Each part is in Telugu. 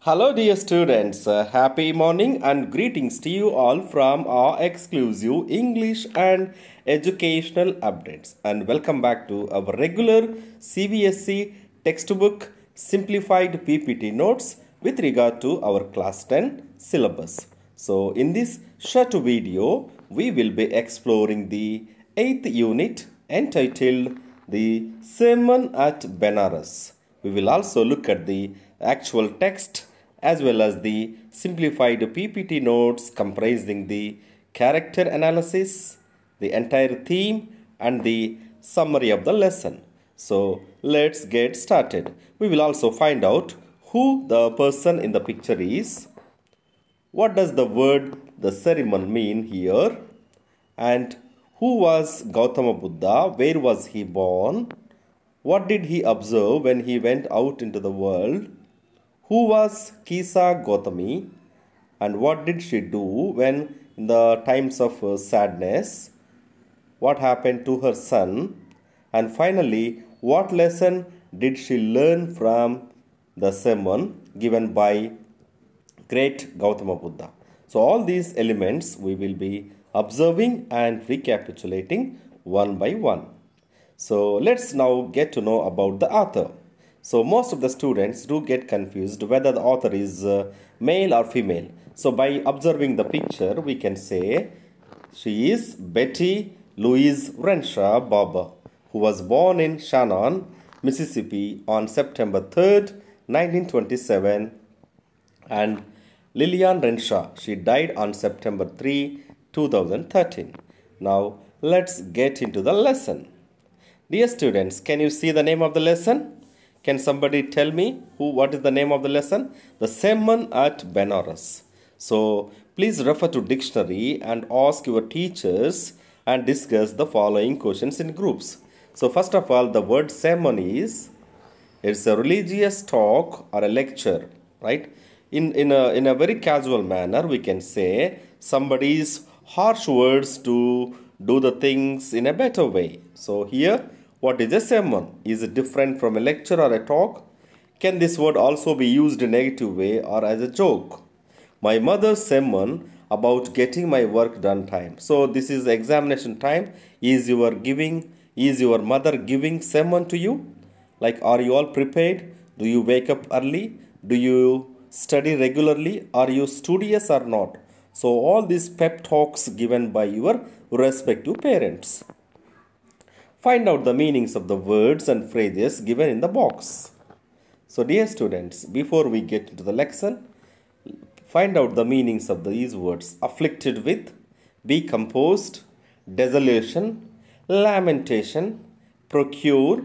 Hello, dear students. Happy morning and greetings to you all from our exclusive English and educational updates. And welcome back to our regular CBSE textbook simplified PPT notes with regard to our class 10 syllabus. So, in this short video, we will be exploring the 8th unit entitled The Sermon at Benares. We will also look at the actual text as well as the simplified PPT notes comprising the character analysis, the entire theme and the summary of the lesson. So let's get started. We will also find out who the person in the picture is, what does the word the ceremony mean here, and who was Gautama Buddha, where was he born, what did he observe when he went out into the world, who was Kisa Gautami, and what did she do when in the times of sadness, what happened to her son, and finally what lesson did she learn from the sermon given by great Gautama Buddha. So all these elements we will be observing and recapitulating one by one. So let's now get to know about the author. So most of the students do get confused whether the author is male or female. So by observing the picture, we can say she is Betty Louise Renshaw Barber, who was born in Shannon, Mississippi on September 3rd, 1927, and Lillian Renshaw, she died on September 3, 2013. Now let's get into the lesson. Dear students, can you see the name of the lesson? Can somebody tell me what is the name of the lesson? The Sermon at Benares. So please refer to dictionary and ask your teachers and discuss the following questions in groups. So first of all, the word sermon it's a religious talk or a lecture, right? In a very casual manner, we can say somebody's harsh words to do the things in a better way. So here, what is a sermon? Is it different from a lecture or a talk? Can this word also be used in a negative way or as a joke? My mother's sermon about getting my work done time. So this is examination time. Is your mother giving sermon to you? Like, are you all prepared? Do you wake up early? Do you study regularly? Are you studious or not? So all these pep talks given by your respective parents. Find out the meanings of the words and phrases given in the box. So dear students, before we get into the lesson, find out the meanings of these words. Afflicted with, be composed, desolation, lamentation, procure,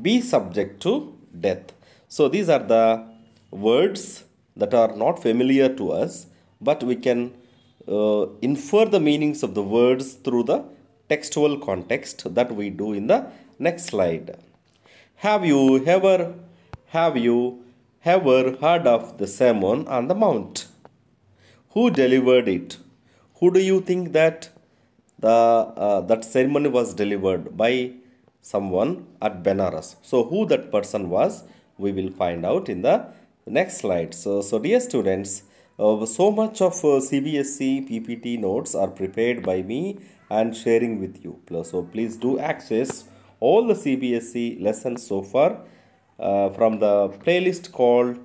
be subject to death. So these are the words that are not familiar to us, but we can infer the meanings of the words through the textual context that we do in the next slide. Have you ever heard of the Sermon on the Mount? Who delivered it? Who do you think that that ceremony was delivered by? Someone at Benares. So who that person was, we will find out in the next slide. So dear students, so much of CBSE PPT notes are prepared by me and sharing with you. So please do access all the CBSE lessons so far from the playlist called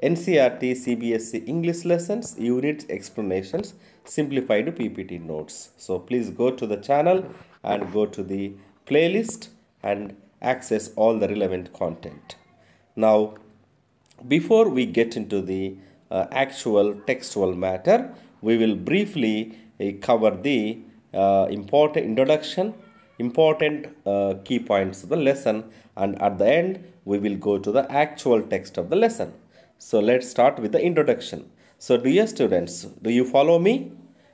NCERT CBSE English Lessons, Unit Explanations, Simplified PPT Notes. So please go to the channel and go to the playlist and access all the relevant content. Now, before we get into the actual textual matter, we will briefly cover the important introduction, important key points of the lesson, and at the end we will go to the actual text of the lesson. So let's start with the introduction. So dear students, do you follow me?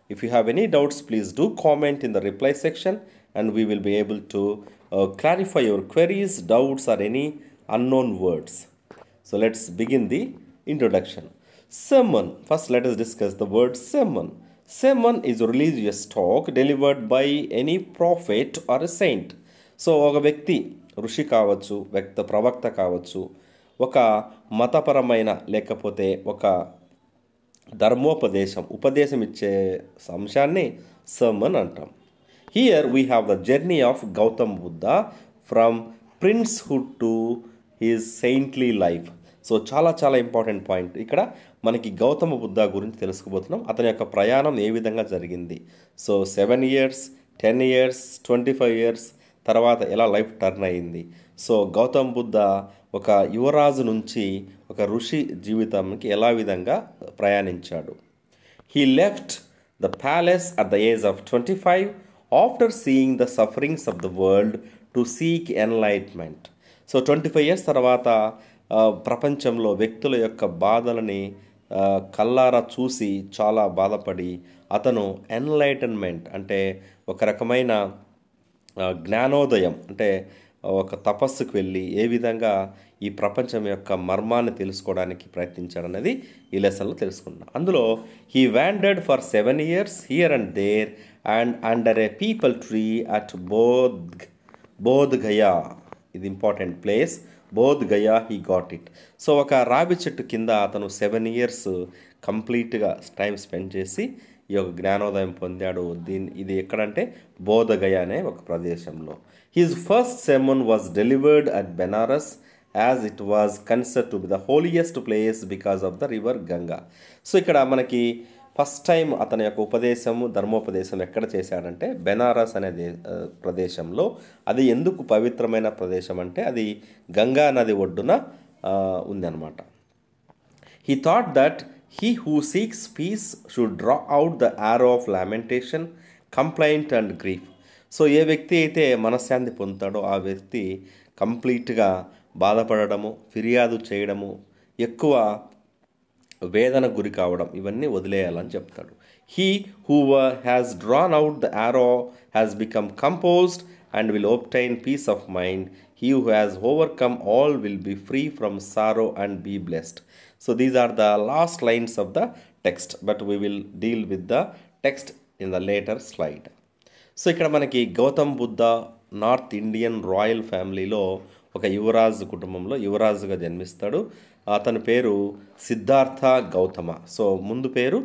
If you have any doubts, please do comment in the reply section and we will be able to clarify your queries, doubts or any unknown words. So let's begin the introduction. Sermon. First let us discuss the word sermon. Sermon is a religious talk delivered by any prophet or a saint. So ఒక వ్యక్తి ఋషి కావచ్చు, ప్రవక్త కావచ్చు, ఒక మతపరమైన లేకపోతే ఒక ఉపదేశం ఇచ్చే అంశాన్ని సర్మన్ అంటాం. Here we have the journey of Gautam Buddha from princehood to his saintly life. So చాలా చాలా ఇంపార్టెంట్ పాయింట్. ఇక్కడ మనకి గౌతమ బుద్ధ గురించి తెలుసుకోబోతున్నాం. అతని యొక్క ప్రయాణం ఏ విధంగా జరిగింది. సో 7 years, 10 years, 25 years తర్వాత ఎలా లైఫ్ టర్న్ అయింది. సో గౌతమ్ బుద్ధ ఒక యువరాజు నుంచి ఒక ఋషి జీవితానికి ఎలా విధంగా ప్రయాణించాడు. He left the palace at the age of 25 after seeing the sufferings of the world to seek enlightenment. So 25 years తర్వాత ప్రపంచంలో వ్యక్తుల యొక్క బాధలని కల్లారా చూసి చాలా బాధపడి అతను ఎన్లైటన్మెంట్ అంటే ఒక రకమైన జ్ఞానోదయం అంటే ఒక తపస్సుకు వెళ్ళి ఏ విధంగా ఈ ప్రపంచం యొక్క మర్మాన్ని తెలుసుకోవడానికి ప్రయత్నించాడనేది ఈ లెసన్లో తెలుసుకున్నాం. అందులో he wandered for 7 years here and there and under a peepal tree at Bodh Gaya. ఇది important place. Bodh Gaya he got it. So ఒక రావి చెట్టు కింద అతను 7 years కంప్లీట్గా టైం స్పెండ్ చేసి ఈ యొక్క జ్ఞానోదయం పొందాడు. ఇది ఎక్కడంటే బోధగయ అనే ఒక ప్రదేశంలో. His first sermon was delivered at Benares as it was considered to be the holiest place because of the river Ganga. So ఇక్కడ మనకి ఫస్ట్ టైం అతని యొక్క ధర్మోపదేశం ఎక్కడ చేశాడంటే బెనారస్ అనే ప్రదేశంలో. అది ఎందుకు పవిత్రమైన ప్రదేశం అంటే అది గంగా నది ఒడ్డున ఉందన్నమాట. He thought that he who seeks peace should draw out the arrow of lamentation, complaint and grief. So ఏ వ్యక్తి అయితే మనశ్శాంతి పొందుతాడో ఆ వ్యక్తి కంప్లీట్గా బాధపడము, ఫిర్యాదు చేయడము, ఎక్కువ వేదన గురి కావడం ఇవన్నీ వదిలేయాలని చెప్తాడు. He who has drawn out the arrow has become composed and will obtain peace of mind. He who has overcome all will be free from sorrow and be blessed. So these are the last lines of the text, but we will deal with the text in the later slide. So ఇక్కడ మనకి Gautam Buddha north Indian royal ఫ్యామిలీలో ఒక యువరాజు కుటుంబంలో యువరాజుగా జన్మిస్తాడు. అతని పేరు సిద్ధార్థ గౌతమ. సో ముందు పేరు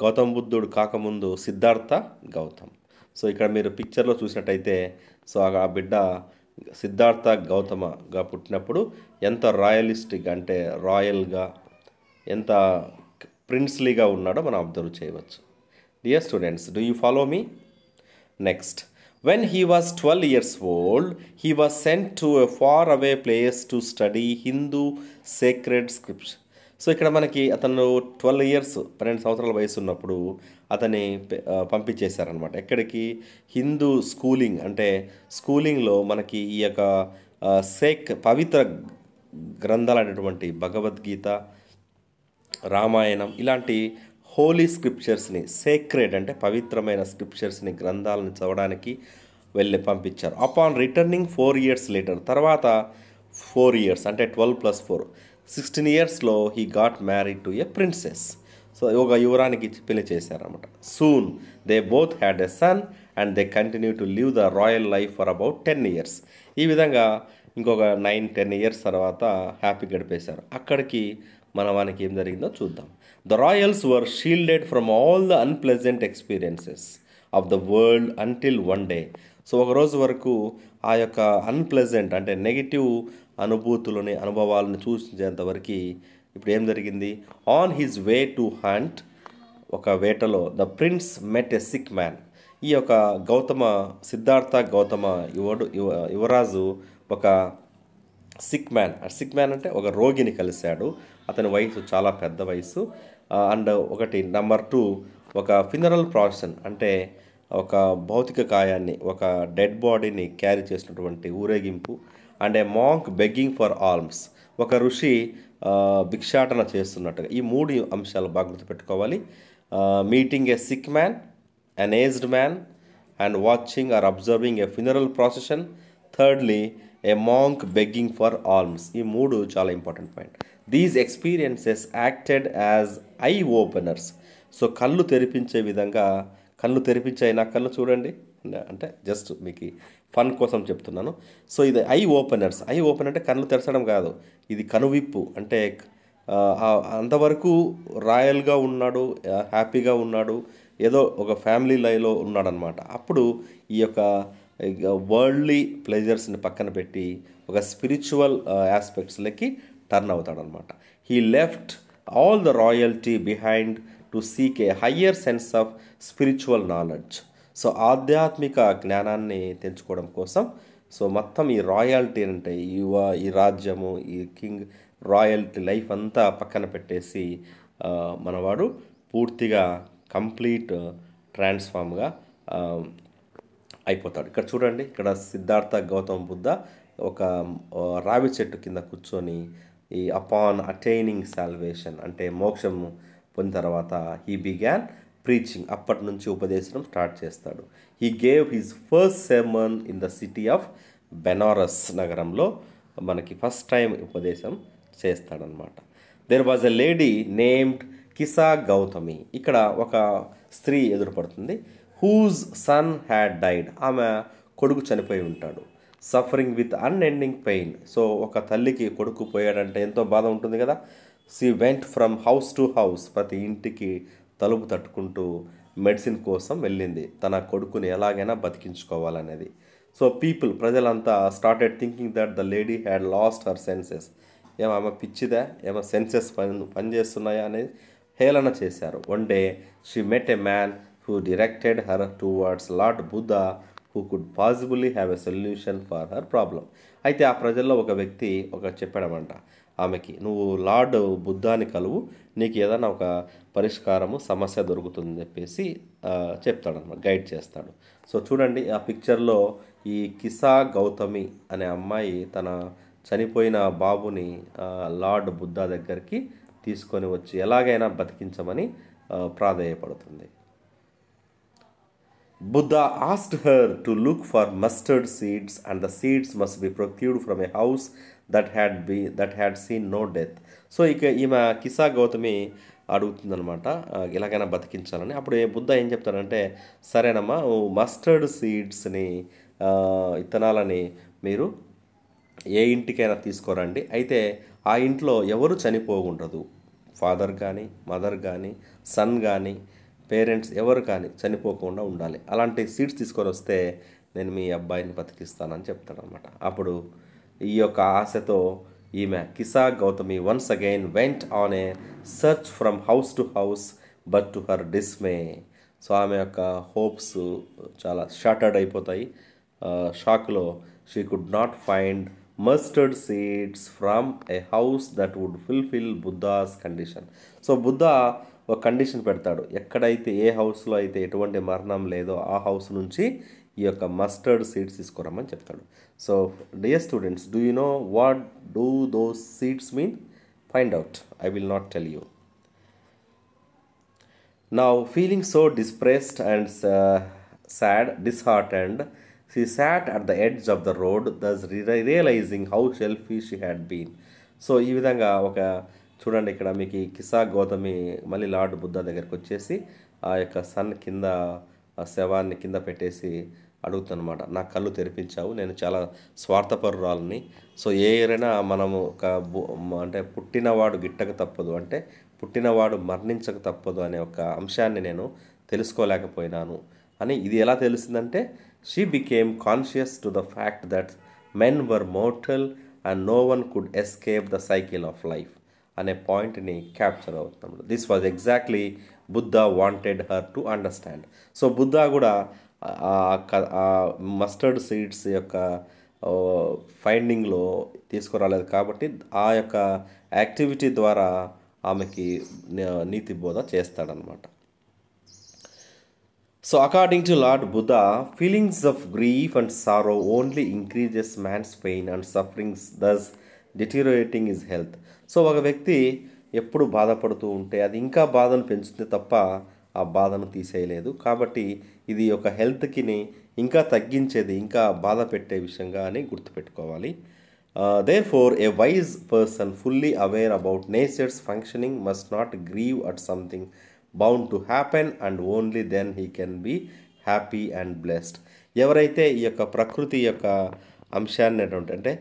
గౌతమ బుద్ధుడు కాకముందు సిద్ధార్థ గౌతమ్. సో ఇక్కడ మీరు పిక్చర్లో చూసినట్టయితే సో ఆ బిడ్డ సిద్ధార్థ గౌతమగా పుట్టినప్పుడు ఎంత రాయలిస్టిక్ అంటే రాయల్గా ఎంత ప్రిన్స్లీగా ఉన్నాడో మనం అబ్జర్వ్ చేయవచ్చు. Dear students, do you follow me? Next, when he was 12 years old, he was sent to a far away place to study Hindu sacred scripture. So ఇక్కడ మనకి అతను 12 years 12 సంవత్సరాల వయసు ఉన్నప్పుడు అతన్ని పంపించేశారనమాట. ఎక్కడికి? హిందూ స్కూలింగ్ అంటే స్కూలింగ్లో మనకి ఈ యొక్క పవిత్ర గ్రంథాలు అనేటువంటి భగవద్గీత, రామాయణం ఇలాంటి హోలీ స్క్రిప్చర్స్ని, సేక్రెడ్ అంటే పవిత్రమైన స్క్రిప్చర్స్ని గ్రంథాలను చదవడానికి పంపించారు. అపాన్ రిటర్నింగ్ 4 years later, తర్వాత 4 years అంటే 12 + 4 16 yearsలో he got married to a princess. So ఒక యువరానికి పెళ్లి చేశారన్నమాట. Soon they both had a son and they continue to live the royal life for about 10 years. ఈ విధంగా ఇంకొక 9-10 years తర్వాత హ్యాపీ గడిపేశారు. అక్కడికి మనవానికి ఏం జరిగిందో చూద్దాం. The Royals were shielded from all the unpleasant experiences of the world until one day. So ఒకరోజు వరకు ఆ యొక్క అన్ప్లెజెంట్ అంటే నెగిటివ్ అనుభవాలను చూసేంతవరకు ఇప్పుడు ఏం జరిగింది? On his way to hunt, ఒక వేటలో the prince met a sick man. ఈ యొక్క సిద్ధార్థ గౌతమ యువరాజు ఒక సిక్ మ్యాన్ అంటే ఒక రోగిని కలిశాడు. అతని వయసు చాలా పెద్ద వయసు. అండ్ ఒకటి నెంబర్ 2 ఒక ఫినరల్ ప్రాసెషన్ అంటే ఒక భౌతిక కాయాన్ని, ఒక డెడ్ బాడీని క్యారీ చేసినటువంటి ఊరేగింపు. And a monk begging for alms, ఒక ఋషి భిక్షాటన చేస్తున్నట్టుగా. ఈ 3 అంశాలు బాగా గుర్తుపెట్టుకోవాలి. Meeting a sick man, an aged man, and watching or observing a funeral procession. Thirdly, a monk begging for alms. ఈ 3 చాలా important point. These experiences acted as eye openers. So కళ్ళు తెరిపించే విధంగా, కళ్ళు తెరిపించాయి. నా కళ్ళు చూడండి అంటే జస్ట్ మీకు ఫన్ కోసం చెప్తున్నాను. సో ఇది ఐ ఓపెనర్స్. ఐ ఓపెన్ అంటే కళ్ళు తెరచడం కాదు, ఇది కనువిప్పు. అంటే అంతవరకు రాయల్గా ఉన్నాడు, హ్యాపీగా ఉన్నాడు, ఏదో ఒక ఫ్యామిలీ లైఫ్లో ఉన్నాడనమాట. అప్పుడు ఈ యొక్క వరల్డ్లీ ప్లెజర్స్ని పక్కన పెట్టి ఒక స్పిరిచువల్ ఆస్పెక్ట్స్లోకి టర్న్ అవుతాడనమాట. He left all the royalty behind to seek a higher sense of spiritual knowledge. So ఆధ్యాత్మిక జ్ఞానాన్ని తెంచుకోవడం కోసం సో మొత్తం ఈ రాయల్టీ అంటే ఈ రాజ్యము, ఈ కింగ్ రాయల్టీ లైఫ్ అంతా పక్కన పెట్టేసి మనవాడు పూర్తిగా కంప్లీట్ ట్రాన్స్ఫామ్గా అయిపోతాడు. ఇక్కడ చూడండి, ఇక్కడ సిద్ధార్థ గౌతమ బుద్ధ ఒక రావి చెట్టు కింద కూర్చొని ఈ అపాన్ అటైనింగ్ సాల్వేషన్ అంటే మోక్షం పొందిన తర్వాత హీ బిగాన్ ప్రీచింగ్. అప్పటి నుంచి ఉపదేశం స్టార్ట్ చేస్తాడు. He gave his first sermon in the city of Benaras నగరంలో మనకి ఫస్ట్ టైం ఉపదేశం చేస్తాడనమాట. There was a lady named Kisa Gautami. ఇక్కడ ఒక స్త్రీ ఎదురుపడుతుంది. Whose son had died. ఆమె కొడుకు చనిపోయి ఉంటాడు. Suffering with unending pain. So ఒక తల్లికి కొడుకు పోయాడంటే ఎంతో బాధ ఉంటుంది కదా. She went from house to house. ప్రతి ఇంటికి తలుపు తట్టుకుంటూ మెడిసిన్ కోసం వెళ్ళింది, తన కొడుకుని ఎలాగైనా బతికించుకోవాలనేది. సో ప్రజలంతా started thinking that the lady had lost her senses. ఏమో పిచ్చిదా, ఏమో సెన్సెస్ పనిచేస్తున్నాయా అనేది హేళన చేశారు. One day she met a man who directed her towards lord Buddha who could possibly have a solution for her problem. అయితే ఆ ప్రజల్లో ఒక వ్యక్తి చెప్పాడమంట ఆమెకి, నువ్వు లార్డ్ బుద్ధాని కలువు, నీకు ఏదైనా ఒక పరిష్కారము సమస్య దొరుకుతుందని చెప్పేసి చెప్తాడన్నమాట, గైడ్ చేస్తాడు. సో చూడండి ఆ పిక్చర్లో ఈ కిసా గౌతమి అనే అమ్మాయి తన చనిపోయిన బాబుని లార్డ్ బుద్ధా దగ్గరికి తీసుకొని వచ్చి ఎలాగైనా బతికించమని ప్రాధేయపడుతుంది. Buddha asked her to look for mustard seeds, and the seeds must be procured from a house that had seen no death. So ఇక ఈమె కిసా గౌతమి అడుగుతుందనమాట ఎలాగైనా బతికించాలని. అప్పుడు బుద్ధ ఏం చెప్తాడంటే, సరేనమ్మా మస్టర్డ్ సీడ్స్ని విత్తనాలని మీరు ఏ ఇంటికైనా తీసుకోరండి, అయితే ఆ ఇంట్లో ఎవరు చనిపోకూడదు, ఫాదర్ కానీ మదర్ కానీ సన్ కానీ పేరెంట్స్ ఎవరు కానీ చనిపోకుండా ఉండాలి. అలాంటి సీడ్స్ తీసుకొని వస్తే నేను మీ అబ్బాయిని బతికిస్తానని చెప్తాడనమాట. అప్పుడు ఈ యొక్క ఆశతో ఈమె Kisa Gautami once again went on a search from house to house but to her dismay. So ఆమె యొక్క హోప్స్ చాలా షార్టర్డ్ అయిపోతాయి. షాక్లో she could not find mustard seeds from a house that would fulfil Buddha's condition. So Buddha ఒక కండిషన్ పెడతాడు, ఎక్కడైతే ఏ హౌస్లో అయితే ఎటువంటి మరణం లేదో ఆ హౌస్ నుంచి ఈ యొక్క మస్టర్డ్ సీడ్స్ తీసుకురమ్మని చెప్తాడు. So dear students, do you know what do those seeds mean? Find out. I will not tell you. Now feeling so depressed and sad, disheartened, she sat at the edge of the road, thus realizing how selfish she had been. So ఈ విధంగా చూడండి ఇక్కడ మీకు కిసా గౌతమి మళ్ళీ లార్డ్ బుద్ధ దగ్గరికి వచ్చేసి ఆ యొక్క సన్ కింద శవాన్ని కింద పెట్టేసి అడుగుతానమాట, నా కళ్ళు తెరిపించావు, నేను చాలా స్వార్థపరురాలని. సో ఏదైనా మనము అంటే పుట్టినవాడు గిట్టక తప్పదు, అంటే పుట్టినవాడు మరణించక తప్పదు అనే ఒక అంశాన్ని నేను తెలుసుకోలేకపోయినాను అని. ఇది ఎలా తెలిసిందంటే, she became conscious to the fact that men were mortal and no one could escape the cycle of life అనే పాయింట్ని క్యాప్చర్ అవుతున్నాడు. This was exactly Buddha wanted her to understand. So Buddha కూడా మస్టర్డ్ సీడ్స్ యొక్క ఫైండింగ్లో తీసుకురాలేదు కాబట్టి ఆ యొక్క యాక్టివిటీ ద్వారా ఆమెకి నీతి బోధ చేస్తాడనమాట. So according to Lord Buddha, feelings of grief and sorrow only increases man's pain and sufferings, thus deteriorating his health. So ఒక వ్యక్తి ఎప్పుడు బాధపడుతూ ఉంటే అది ఇంకా బాధను పెంచుతుంది తప్ప ఆ బాధను తీసేయలేదు. కాబట్టి ఇది ఒక హెల్త్కి ఇంకా తగ్గించేది, ఇంకా బాధ పెట్టే విషయంగా అని గుర్తుపెట్టుకోవాలి. Therefore, a wise person fully aware about nature's functioning must not grieve at something bound to happen, and only then he can be happy and blessed. ఎవరైతే ఈ యొక్క ప్రకృతి యొక్క అంశాన్ని అంటే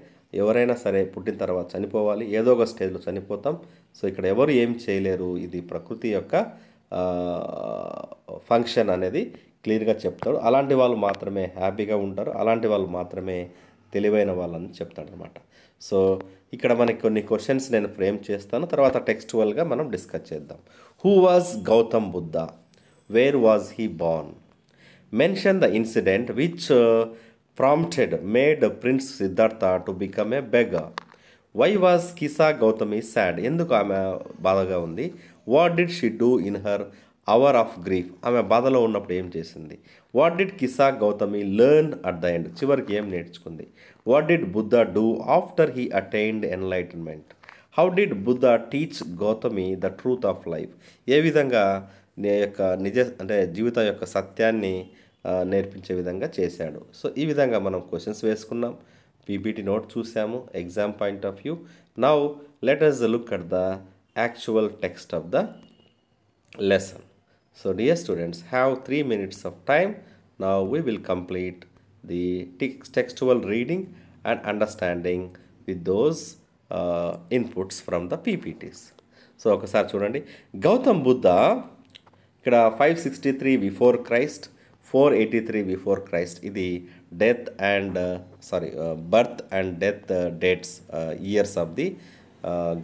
ఎవరైనా సరే పుట్టిన తర్వాత చనిపోవాలి, ఏదో ఒక స్టేజ్లో చనిపోతాం. సో ఇక్కడ ఎవరు ఏం చేయలేరు, ఇది ప్రకృతి యొక్క ఫంక్షన్ అనేది క్లియర్గా చెప్తాడు. అలాంటి వాళ్ళు మాత్రమే హ్యాపీగా ఉంటారు, అలాంటి వాళ్ళు మాత్రమే తెలివైన వాళ్ళని చెప్తాడు అనమాట. సో ఇక్కడ మనకి కొన్ని క్వశ్చన్స్ నేను ఫ్రేమ్ చేస్తాను, తర్వాత టెక్స్చువల్గా మనం డిస్కస్ చేద్దాం. Who was Gautam Buddha? Where was he born? Mention the incident which made Prince Siddhartha to become a beggar. Why was Kisa Gautami sad? ఎందుకు ఆమె బాధగా ఉంది? What did she do in her hour of grief? ఆమె బాధలో ఉన్నప్పుడు ఏం చేసింది? What did Kisa Gautami learn at the end? చివరికి ఏం నేర్చుకుంది? What did Buddha do after he attained enlightenment? How did Buddha teach Gautami the truth of life? ఏ విధంగా జీవితం యొక్క సత్యాన్ని నేర్పించే విధంగా చేశాడు. సో ఈ విధంగా మనం క్వశ్చన్స్ వేసుకున్నాం, పీపీటీ నోట్ చూసాము, exam point of view. Now let us look at the actual text of the lesson. So dear students, have 3 minutes of time. Now we will complete the textual reading and understanding with those inputs from the PPTs. So ఒకసారి చూడండి, గౌతమ్ బుద్ధ ఇక్కడ 563 బిఫోర్ క్రైస్ట్, 483 బిఫోర్ క్రైస్ట్. ఇది death and birth and death dates, years of the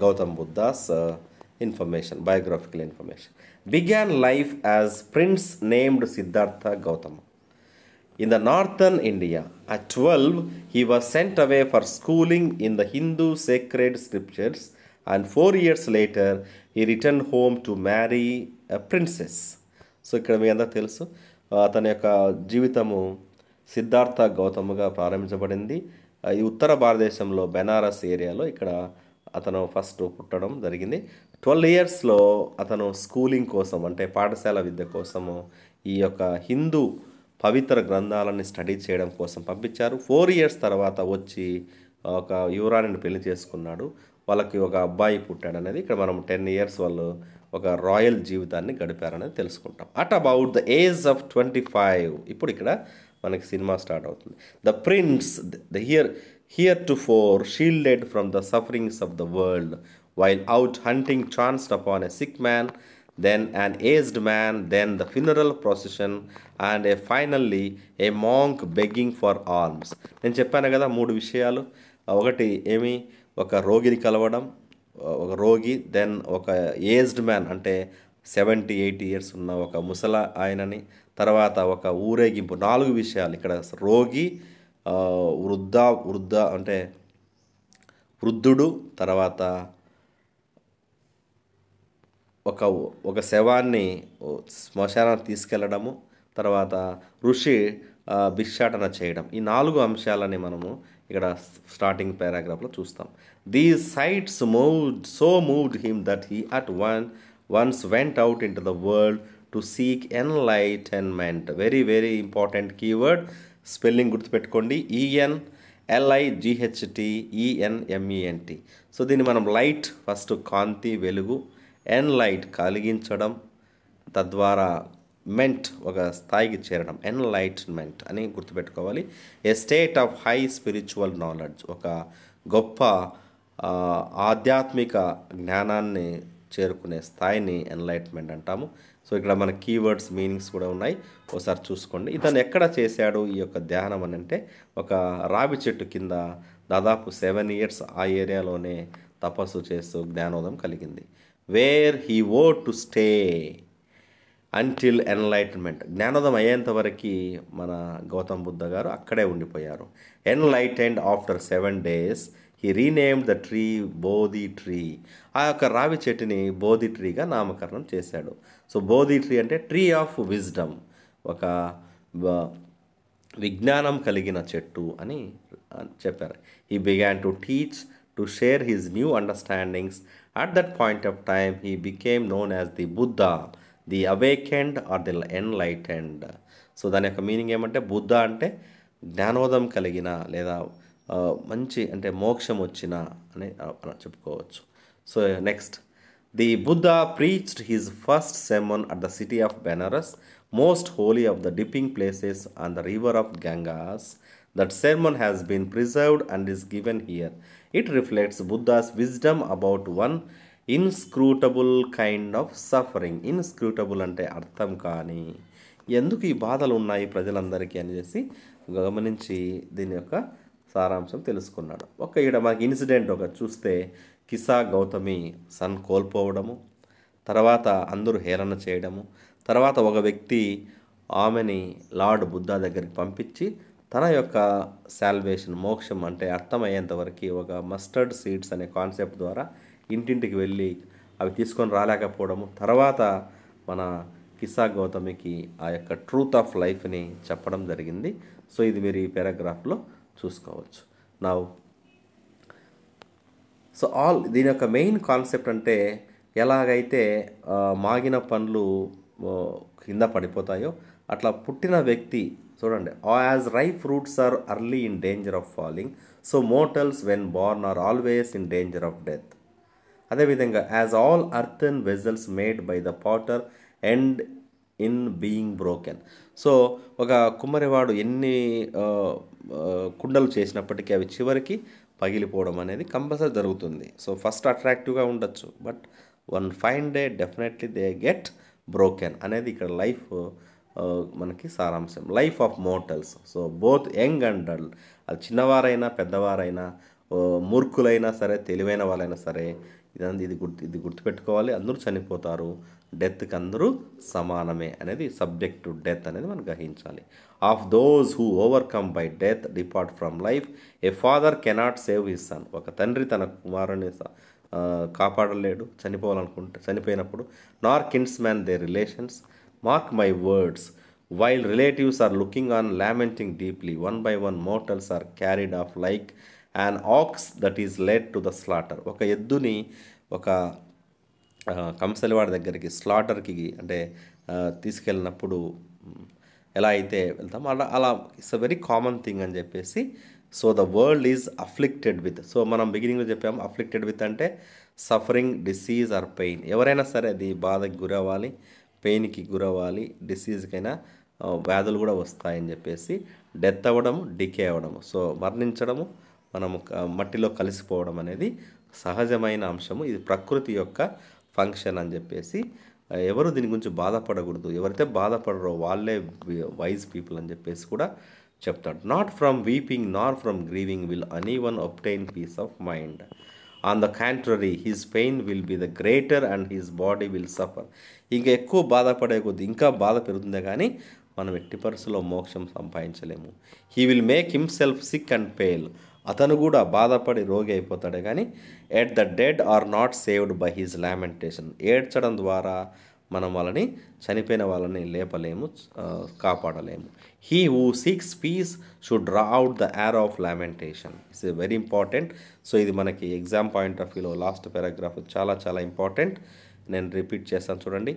Gautam Buddha's information, biographical information. Began life as prince named Siddhartha Gautama in the northern India. At 12, he was sent away for schooling in the Hindu sacred scriptures, and 4 years later, he returned home to marry a princess. So ఇక్కడ మీ అందరూ తెలుసు, అతని యొక్క జీవితము సిద్ధార్థ గౌతముగా ప్రారంభించబడింది. ఈ ఉత్తర భారతదేశంలో బెనారస్ ఏరియాలో ఇక్కడ అతను ఫస్ట్ పుట్టడం జరిగింది. 12 yearsలో అతను స్కూలింగ్ కోసం, అంటే పాఠశాల విద్య కోసము ఈ యొక్క హిందూ పవిత్ర గ్రంథాలని స్టడీ చేయడం కోసం పంపించారు. 4 years తర్వాత వచ్చి ఒక యువరాణిని పెళ్లి చేసుకున్నాడు. వాళ్ళకి ఒక అబ్బాయి పుట్టాడు అనేది ఇక్కడ మనం 10 years వాళ్ళు ఒక రాయల్ జీవితాన్ని గడిపారనేది తెలుసుకుంటాం. At about the age of 25, ఇప్పుడు ఇక్కడ మనకి సినిమా స్టార్ట్ అవుతుంది. The prince heretofore shielded from the sufferings of the world, while out hunting chanced upon a sick man, then an aged man, then the funeral procession, and finally a monk begging for alms. నేను చెప్పాను కదా 3 విషయాలు. ఒకటి ఏమి, ఒక రోగిని కలవడం, ఒక రోగి, దెన్ ఒక ఏజ్డ్ మ్యాన్ అంటే 70-80 years ఉన్న ఒక ముసల ఆయనని, తర్వాత ఒక ఊరేగింపు. 4 విషయాలు ఇక్కడ. రోగి, వృద్ధ అంటే వృద్ధుడు, తర్వాత ఒక శవాన్ని శ్మశానానికి తీసుకెళ్ళడము, తర్వాత ఋషి భిక్షాటన చేయడం. ఈ 4 అంశాలని మనము ఇక్కడ స్టార్టింగ్ పారాగ్రాఫ్లో చూస్తాం. These sights moved him that he at once went out into the world to seek enlightenment. Very very important keyword, spelling గుర్తుపెట్టుకోండి. ENLIGHT సో దీన్ని మనం లైట్, ఫస్ట్ కాంతి, వెలుగు, ఎన్లైట్ కలిగించడం, తద్వారా మెంట్ ఒక స్థాయికి చేరడం, ఎన్లైట్మెంట్ అని గుర్తుపెట్టుకోవాలి. A state of high spiritual knowledge, ఒక గొప్ప ఆధ్యాత్మిక జ్ఞానాన్ని చేరుకునే స్థాయిని ఎన్లైట్మెంట్ అంటాము. సో ఇక్కడ మన కీవర్డ్స్ మీనింగ్స్ కూడా ఉన్నాయి, ఒకసారి చూసుకోండి. ఇతను ఎక్కడ చేశాడు ఈ యొక్క ధ్యానం అని అంటే, ఒక రావి చెట్టు కింద దాదాపు 7 years ఆ ఏరియాలోనే తపస్సు చేస్తూ జ్ఞానోదయం కలిగింది. Where he wore to stay until enlightenment, జ్ఞానోదయం అయ్యేంత వరకు మన గౌతమ్ బుద్ధ గారు అక్కడే ఉండిపోయారు. Enlightened after 7 days he renamed the tree Bodhi tree. ఆ యొక్క రావి చెట్టుని బోధి ట్రీగా నామకరణం చేశాడు. సో బోధి ట్రీ అంటే ట్రీ ఆఫ్ విజ్డమ్, ఒక విజ్ఞానం కలిగిన చెట్టు అని చెప్పారు. He began to teach, to share his new understandings. At that point of time he became known as the Buddha, the awakened or the enlightened. So దాని యొక్క మీనింగ్ ఏమంటే, బుద్ధ అంటే జ్ఞానోదయం కలిగిన లేదా మంచి అంటే మోక్షం వచ్చిన అని చెప్పుకోవచ్చు. So next, the Buddha preached his first sermon at the city of Benares. most holy of the dipping places on the river of Gangas. That sermon has been preserved and is given here. It reflects Buddha's wisdom about one inscrutable kind of suffering. Inscrutable అంటే అర్థం కాని, ఎందుకు ఈ బాధలు ఉన్నాయి ప్రజలందరికీ అనేసి గమనించి దీని యొక్క సారాంశం తెలుసుకున్నాడు. ఈడ మనకి ఇన్సిడెంట్ చూస్తే కిసా గౌతమి సన్ కోల్పోవడము, తర్వాత అందరూ హేళన చేయడము, తర్వాత ఒక వ్యక్తి ఆమెని లార్డ్ బుద్ధా దగ్గరికి పంపించి తన యొక్క సాల్వేషన్ మోక్షం అంటే అర్థమయ్యేంత వరకు ఒక మస్టర్డ్ సీడ్స్ అనే కాన్సెప్ట్ ద్వారా ఇంటింటికి వెళ్ళి అవి తీసుకొని రాలేకపోవడము, తర్వాత మన కిసా గౌతమికి ఆ యొక్క ట్రూత్ ఆఫ్ లైఫ్ని చెప్పడం జరిగింది. సో ఇది మీరు ఈ పారాగ్రాఫ్లో చూసుకోవచ్చు. నా సో దీని యొక్క మెయిన్ కాన్సెప్ట్ అంటే ఎలాగైతే మాగిన పండ్లు కింద పడిపోతాయో అట్లా పుట్టిన వ్యక్తి చూడండి, as ripe fruits are early in danger of falling, so mortals when born are always in danger of death. అదేవిధంగా as all earthen vessels made by the potter end in being broken. So ఒక కుమ్మరివాడు ఎన్ని కుండలు చేసినప్పటికీ అవి చివరికి పగిలిపోవడం అనేది కంపల్సరీ జరుగుతుంది. సో ఫస్ట్ అట్రాక్టివ్గా ఉండొచ్చు, but one fine day definitely they get broken అనేది ఇక్కడ లైఫ్ మనకి సారాంశం. Life of mortals, so both young and dull, అది చిన్నవారైనా పెద్దవారైనా మూర్ఖులైనా సరే తెలివైన వాళ్ళైనా సరే ఇది గుర్తుపెట్టుకోవాలి. అందరూ చనిపోతారు, డెత్కి అందరూ సమానమే అనేది సబ్జెక్ట్ టు డెత్ అనేది మనం గ్రహించాలి. Of those who overcome by death depart from life, a father cannot save his son. ఒక తండ్రి తన కుమారుని కాపాడలేడు చనిపోయినప్పుడు. Nor kinsman their relations. Mark my words, while relatives are looking on lamenting deeply, one by one mortals are carried off like an ox that is led to the slaughter. ఒక ఎద్దుని ఒక కంసలివాడి దగ్గరికి స్లాటర్కి అంటే తీసుకెళ్ళినప్పుడు ఎలా అయితే వెళ్తాం అలా it's a very common thing అని చెప్పేసి. So the world is afflicted with, so మనం బిగినింగ్లో చెప్పాము అఫ్లిక్టెడ్ విత్ అంటే సఫరింగ్, డిసీజ్ ఆర్ పెయిన్. ఎవరైనా సరే అది బాధకి గురవ్వాలి, పెయిన్కి గురవ్వాలి, డిసీజ్కైనా వ్యాధులు కూడా వస్తాయని చెప్పేసి. డెత్ అవ్వడము, డికే అవ్వడము, సో మరణించడము, మనము మట్టిలో కలిసిపోవడం అనేది సహజమైన అంశము. ఇది ప్రకృతి యొక్క ఫంక్షన్ అని చెప్పేసి ఎవరు దీని గురించి బాధపడకూడదు. ఎవరైతే బాధపడరో వాళ్ళే వైజ్ పీపుల్ అని చెప్పేసి కూడా చెప్తాడు. Not from weeping nor from grieving will anyone obtain peace of mind. On the contrary his pain will be the greater and his body will suffer. ఇంకా ఎక్కువ బాధపడే కొద్ది ఇంకా బాధ పెరుగుతుందే కానీ మనం ఎట్టి పరిస్థితుల్లో మోక్షం సంపాదించలేము. He will make himself sick and pale. అతను కూడా బాధపడి రోగి అయిపోతాడే కానీ at the dead are not saved by his lamentation. ఏడ్చడం ద్వారా మనం వాళ్ళని చనిపోయిన వాళ్ళని లేపలేము, కాపాడలేము. He who seeks peace should draw out the arrow of lamentation. It's very important. So ఇది మనకి ఎగ్జామ్ పాయింట్ ఆఫ్ వ్యూలో లాస్ట్ పారాగ్రాఫ్ చాలా చాలా ఇంపార్టెంట్. నేను రిపీట్ చేస్తాను చూడండి.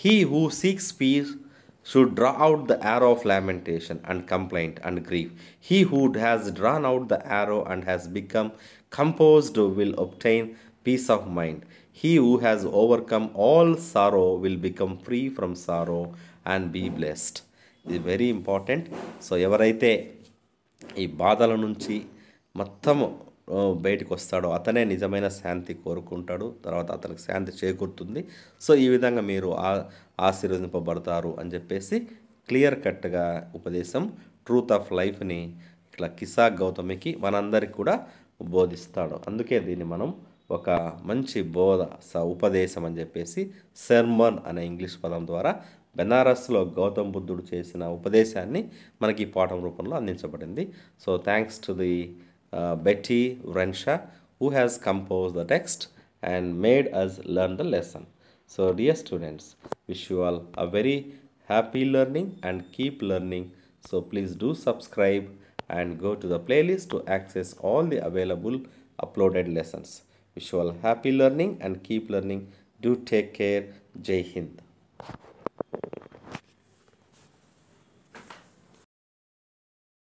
He who seeks peace should draw out the arrow of lamentation and complaint and grief. He who has drawn out the arrow and has become composed will obtain peace of mind. He who has overcome all sorrow will become free from sorrow and be blessed. This is very important. So ఎవరైతే ఈ బాధల నుంచి మొత్తము బయటకు వస్తాడో అతనే నిజమైన శాంతి కోరుకుంటాడు, తర్వాత అతనికి శాంతి చేకూరుతుంది. సో ఈ విధంగా మీరు ఆశీర్వదింపబడతారు అని చెప్పేసి క్లియర్ కట్గా ఉపదేశం ట్రూత్ ఆఫ్ లైఫ్ని ఇట్లా కిసా గౌతమికి మనందరికి కూడా బోధిస్తాడు. అందుకే దీన్ని మనం ఒక మంచి ఉపదేశం అని చెప్పేసి సెర్మన్ అనే ఇంగ్లీష్ పదం ద్వారా బెనారస్లో గౌతమ్ బుద్ధుడు చేసిన ఉపదేశాన్ని మనకి ఈ పాఠం రూపంలో అందించబడింది. So thanks to the Betty Wrenshaw who has composed the text and made us learn the lesson. So dear students, wish you all a very happy learning and keep learning. So please do subscribe and go to the playlist to access all the available uploaded lessons. Wish you all happy learning and keep learning. Do take care. Jai Hind.